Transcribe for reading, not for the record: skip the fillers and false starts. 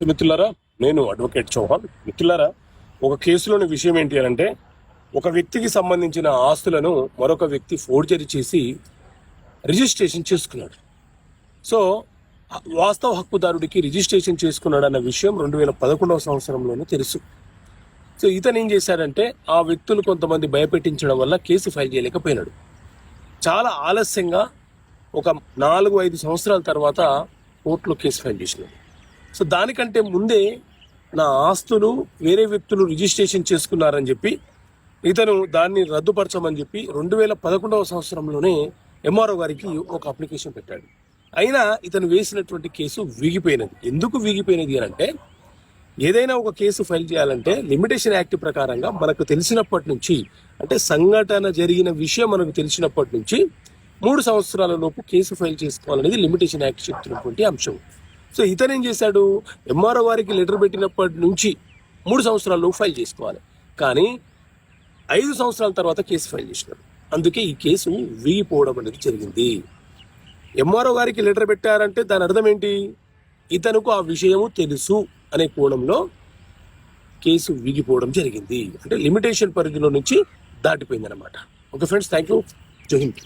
మిత్రులారా, నేను అడ్వకేట్ చౌహాన్. మిత్రులారా, ఒక కేసులోని విషయం ఏంటి అంటే, ఒక వ్యక్తికి సంబంధించిన ఆస్తులను మరొక వ్యక్తి ఫోర్జరీ చేసి రిజిస్ట్రేషన్ చేసుకున్నాడు. సో వాస్తవ హక్కుదారుడికి రిజిస్ట్రేషన్ చేసుకున్నాడు అన్న విషయం 2011 సంవత్సరంలోనే తెలుసు. సో ఇతను ఏం చేశాడంటే, ఆ వ్యక్తులు కొంతమంది భయపెట్టించడం వల్ల కేసు ఫైల్ చేయలేకపోయినాడు. చాలా ఆలస్యంగా ఒక 4-5 సంవత్సరాల తర్వాత కోర్టులో కేసు ఫైల్ చేసినాడు. సో దానికంటే ముందే నా ఆస్తులు వేరే వ్యక్తులు రిజిస్ట్రేషన్ చేసుకున్నారని చెప్పి ఇతను దాన్ని రద్దుపరచమని చెప్పి 2011 సంవత్సరంలోనే ఎంఆర్ఓ గారికి ఒక అప్లికేషన్ పెట్టాడు. అయినా ఇతను వేసినటువంటి కేసు వీగిపోయినది. ఎందుకు వీగిపోయినది అని అంటే, ఏదైనా ఒక కేసు ఫైల్ చేయాలంటే లిమిటేషన్ యాక్ట్ ప్రకారంగా మనకు తెలిసినప్పటి నుంచి, అంటే సంఘటన జరిగిన విషయం మనకు తెలిసినప్పటి నుంచి 3 సంవత్సరాల లోపు కేసు ఫైల్ చేసుకోవాలనేది లిమిటేషన్ యాక్ట్ చెప్తున్నటువంటి అంశం. సో ఇతను ఏం చేశాడు, ఎంఆర్ఓ వారికి లెటర్ పెట్టినప్పటి నుంచి 3 సంవత్సరాల్లో ఫైల్ చేసుకోవాలి, కానీ 5 సంవత్సరాల తర్వాత కేసు ఫైల్ చేసినాడు. అందుకే ఈ కేసు వీగిపోవడం అనేది జరిగింది. ఎంఆర్ఓ గారికి లెటర్ పెట్టారంటే దాని అర్థం ఏంటి, ఇతనుకు ఆ విషయము తెలుసు అనే కోణంలో కేసు వీగిపోవడం జరిగింది. అంటే లిమిటేషన్ పరిధిలో నుంచి దాటిపోయింది అనమాట. Okay friends, thank you. జై హింద్.